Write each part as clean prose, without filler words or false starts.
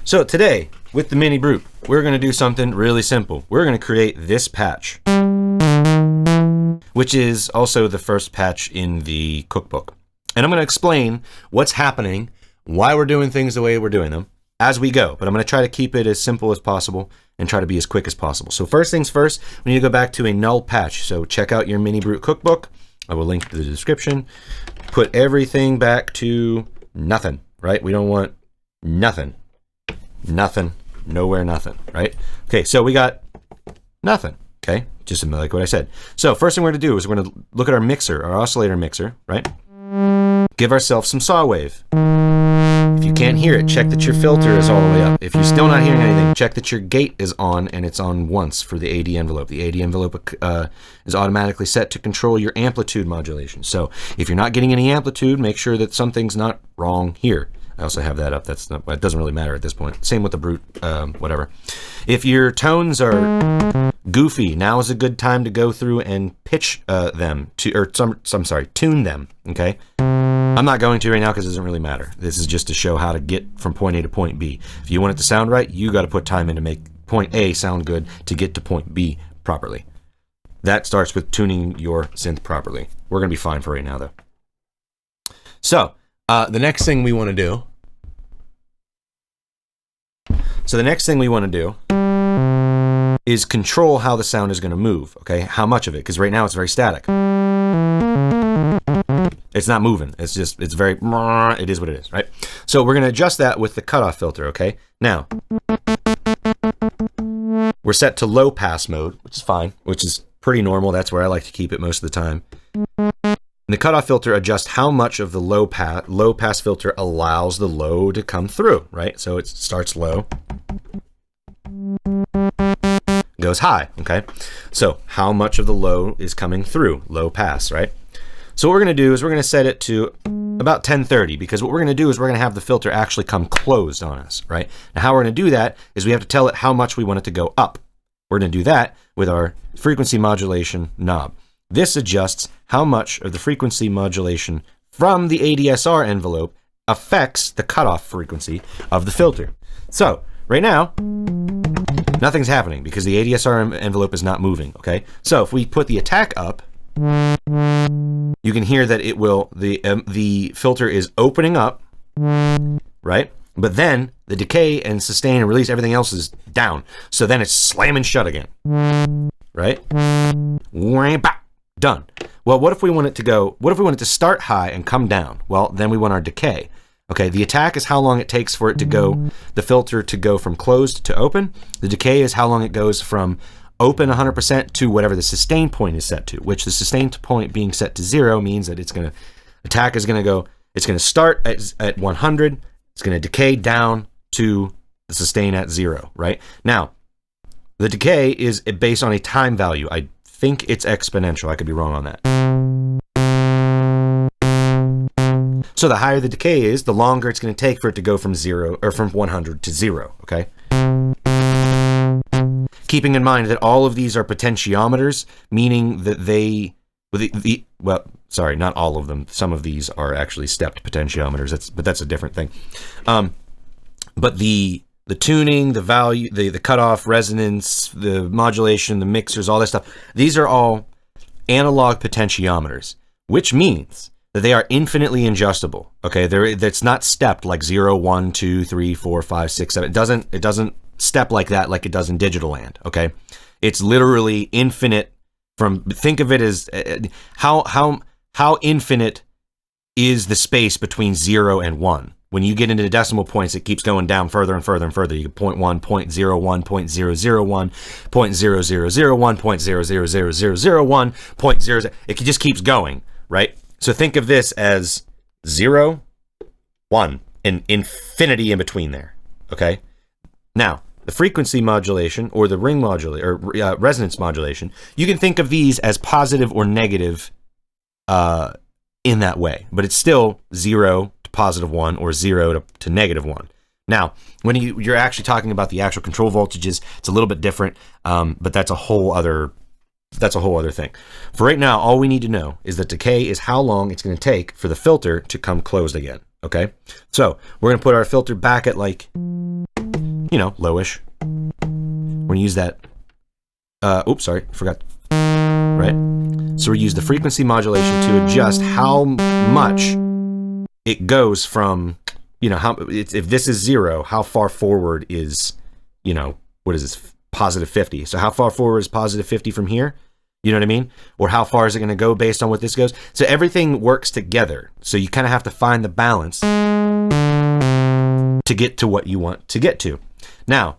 So today, with the MiniBrute, we're going to do something really simple. We're going to create this patch, which is also the first patch in the cookbook. And I'm going to explain what's happening, why we're doing things the way we're doing them as we go. But I'm going to try to keep it as simple as possible and try to be as quick as possible. So first things first, we need to go back to a null patch. So check out your MiniBrute cookbook. I will link to the description. Put everything back to nothing, right? We don't want nothing. Nothing, nowhere, nothing, right? Okay, so we got nothing, okay? Just like what I said. So first thing we're going to do is we're going to look at our mixer, our oscillator mixer, right? Give ourselves some saw wave. If you can't hear it, check that your filter is all the way up. If you're still not hearing anything, check that your gate is on and it's on once for the AD envelope. The AD envelope is automatically set to control your amplitude modulation. So if you're not getting any amplitude, make sure that something's not wrong here. I also have that up. That's not, it doesn't really matter at this point. Same with the Brute, whatever. If your tones are goofy, now is a good time to go through and pitch them to, or I'm sorry, tune them. Okay. I'm not going to right now because it doesn't really matter. This is just to show how to get from point A to point B. If you want it to sound right, you got to put time in to make point A sound good to get to point B properly. That starts with tuning your synth properly. We're going to be fine for right now though. So the next thing we want to do is control how the sound is going to move, okay? How much of it, because right now it's very static. It's not moving. It's just, it's very, it is what it is, right? So we're going to adjust that with the cutoff filter, okay? Now, we're set to low pass mode, which is fine, which is pretty normal. That's where I like to keep it most of the time. And the cutoff filter adjusts how much of the low pass filter allows the low to come through, right? So it starts low, goes high, okay? So how much of the low is coming through, low pass, right? So what we're gonna do is we're gonna set it to about 1030, because what we're gonna do is we're gonna have the filter actually come closed on us, right? Now how we're gonna do that is we have to tell it how much we want it to go up. We're gonna do that with our frequency modulation knob. This adjusts how much of the frequency modulation from the ADSR envelope affects the cutoff frequency of the filter. So right now, nothing's happening because the ADSR envelope is not moving, okay? So if we put the attack up, you can hear that it will, the filter is opening up, right? But then the decay and sustain and release, everything else is down. So then it's slamming shut again, right? Done. Well, what if we want it to go, what if we want it to start high and come down? Well, then we want our decay. Okay, the attack is how long it takes for it to go, the filter to go from closed to open. The decay is how long it goes from open 100% to whatever the sustain point is set to, which the sustain point being set to 0 means that it's gonna, attack is gonna go, it's gonna start at 100, it's gonna decay down to the sustain at 0, right? Now, the decay is based on a time value. I think it's exponential. I could be wrong on that. So the higher the decay is, the longer it's going to take for it to go from 0 or from 100 to 0, okay? Keeping in mind that all of these are potentiometers, meaning that they, well, sorry, not all of them. Some of these are actually stepped potentiometers, but that's a different thing. But the tuning, the value, the cutoff, resonance, the modulation, the mixers, all that stuff, these are all analog potentiometers, which means that they are infinitely adjustable. Okay, that's not stepped like 0, 1, 2, 3, 4, 5, 6, 7. It doesn't step like that like it does in digital land. Okay, it's literally infinite. Think of it as how infinite is the space between 0 and 1. When you get into the decimal points, it keeps going down further and further and further. You get 0.1, 0.01, 0.001, 0.0001, 0.00001, 0.00. It just keeps going, right? So think of this as 0, 1, and infinity in between there, okay? Now, the frequency modulation or the ring modulation or resonance modulation, you can think of these as positive or negative in that way, but it's still 0 to positive 1 or 0 to negative 1. Now, when you're actually talking about the actual control voltages, it's a little bit different, but that's a whole other thing. For right now, all we need to know is that decay is how long it's going to take for the filter to come closed again. Okay, so we're going to put our filter back at like lowish. We're going to use that. Oops, sorry, forgot. Right? So we use the frequency modulation to adjust how much it goes from, if this is 0, how far forward is, what is this, positive 50. So how far forward is positive 50 from here? You know what I mean? Or how far is it going to go based on what this goes? So everything works together. So you kind of have to find the balance to get to what you want to get to. Now,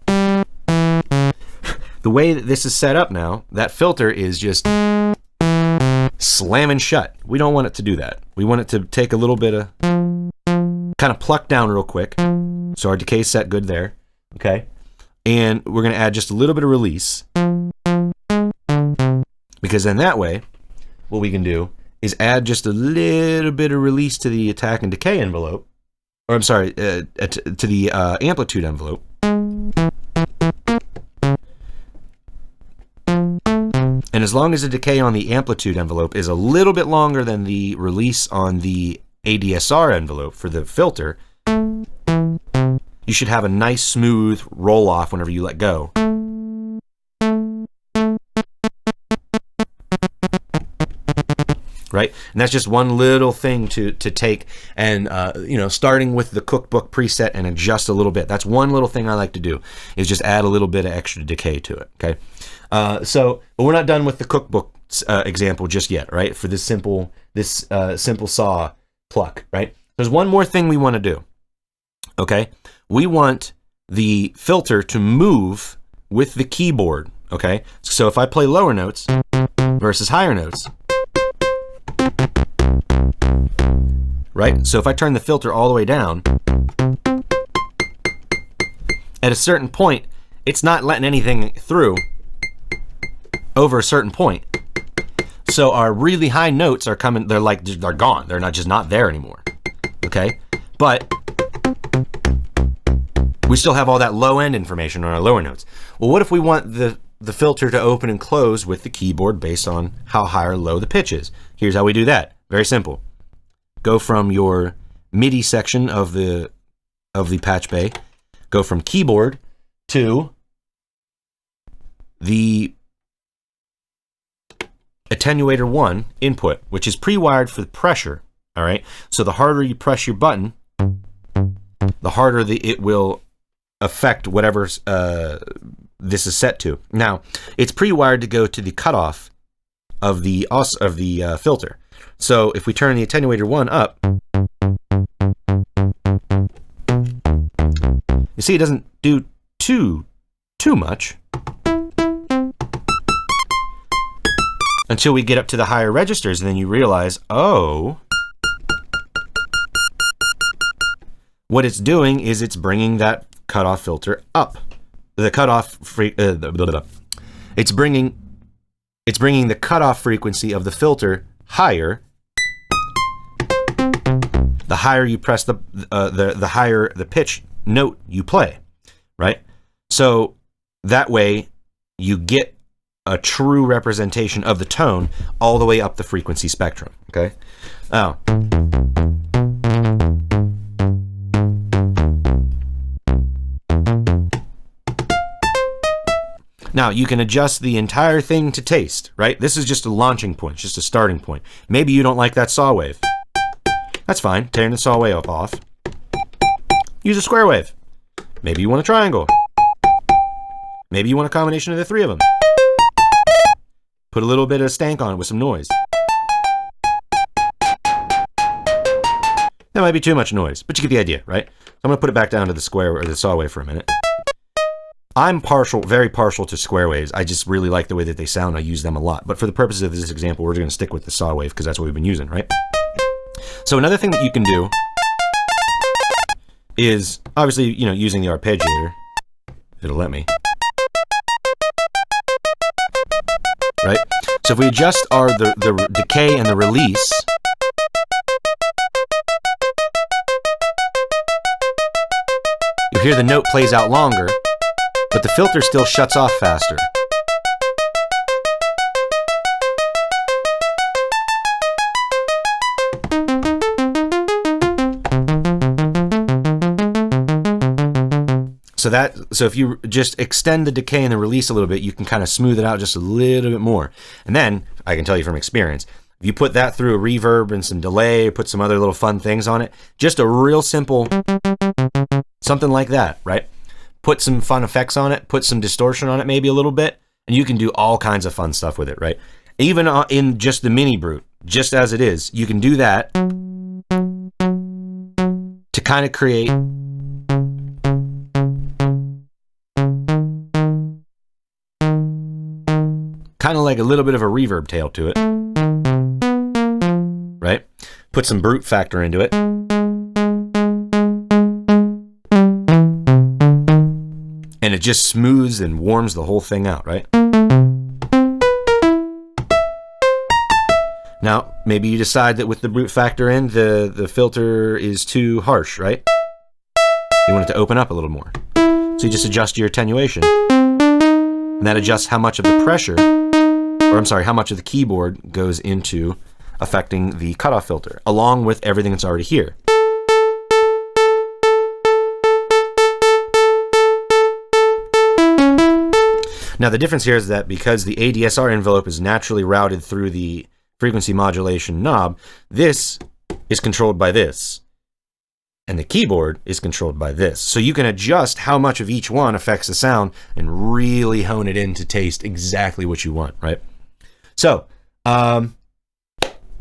the way that this is set up now, that filter is just slamming shut. We don't want it to do that. We want it to take a little bit of, kind of pluck down real quick. So our decay set good there. Okay. And we're going to add just a little bit of release. Because then that way, what we can do is add just a little bit of release to the attack and decay envelope. Or I'm sorry, to the amplitude envelope. And as long as the decay on the amplitude envelope is a little bit longer than the release on the ADSR envelope for the filter, you should have a nice smooth roll off whenever you let go. Right? And that's just one little thing to take and, starting with the Cookbook preset and adjust a little bit. That's one little thing I like to do, is just add a little bit of extra decay to it, okay? But we're not done with the Cookbook example just yet, right? For this simple saw pluck, right? There's one more thing we want to do, okay? We want the filter to move with the keyboard, okay? So if I play lower notes versus higher notes, right? So if I turn the filter all the way down, at a certain point, it's not letting anything through over a certain point. So our really high notes are coming, they're gone. They're not there anymore. Okay? But we still have all that low end information on our lower notes. Well, what if we want the filter to open and close with the keyboard based on how high or low the pitch is? Here's how we do that. Very simple. Go from your MIDI section of the patch bay, go from keyboard to the attenuator 1 input, which is pre-wired for the pressure. All right. So the harder you press your button, the harder it will affect whatever this is set to. Now, it's pre-wired to go to the cutoff of the filter. So if we turn the attenuator 1 up, you see it doesn't do too much until we get up to the higher registers, and then you realize, oh, what it's doing is it's bringing that cutoff filter up. The cutoff it's bringing the cutoff frequency of the filter higher. The higher you press the higher the pitch note you play, right? So that way you get a true representation of the tone all the way up the frequency spectrum, okay? Now, you can adjust the entire thing to taste, right? This is just a launching point, just a starting point. Maybe you don't like that saw wave. That's fine. Turn the saw wave off. Use a square wave. Maybe you want a triangle. Maybe you want a combination of the three of them. Put a little bit of stank on it with some noise. That might be too much noise, but you get the idea, right? So I'm going to put it back down to the square or the saw wave for a minute. I'm very partial to square waves. I just really like the way that they sound. I use them a lot. But for the purposes of this example, we're going to stick with the saw wave because that's what we've been using, right? So another thing that you can do is, obviously, using the arpeggiator. It'll let me. Right? So if we adjust the decay and the release, you'll hear the note plays out longer, but the filter still shuts off faster. So if you just extend the decay and the release a little bit, you can kind of smooth it out just a little bit more. And then I can tell you from experience, if you put that through a reverb and some delay, put some other little fun things on it, just a real simple something like that, right? Put some fun effects on it, put some distortion on it, maybe a little bit, and you can do all kinds of fun stuff with it, right? Even in just the MiniBrute, just as it is, you can do that to kind of create kind of like a little bit of a reverb tail to it, right? Put some brute factor into it. And it just smooths and warms the whole thing out, right? Now, maybe you decide that with the brute factor in, the filter is too harsh, right? You want it to open up a little more. So you just adjust your attenuation. And that adjusts how much of the pressure, or I'm sorry, how much of the keyboard goes into affecting the cutoff filter, along with everything that's already here. Now the difference here is that because the ADSR envelope is naturally routed through the frequency modulation knob, this is controlled by this. And the keyboard is controlled by this. So you can adjust how much of each one affects the sound and really hone it in to taste exactly what you want, right? So, I'm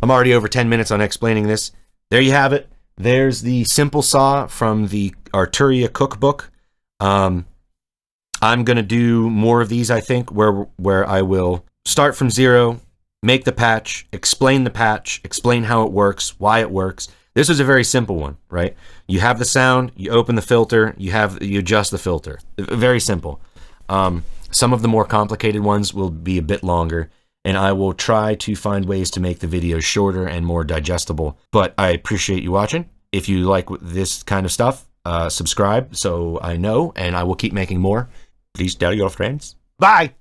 already over 10 minutes on explaining this. There you have it. There's the simple saw from the Arturia cookbook. I'm going to do more of these, I think, where I will start from zero, make the patch, explain how it works, why it works. This was a very simple one, right? You have the sound, you open the filter, you adjust the filter. Very simple. Some of the more complicated ones will be a bit longer, and I will try to find ways to make the videos shorter and more digestible. But I appreciate you watching. If you like this kind of stuff, subscribe so I know, and I will keep making more. Please tell your friends. Bye!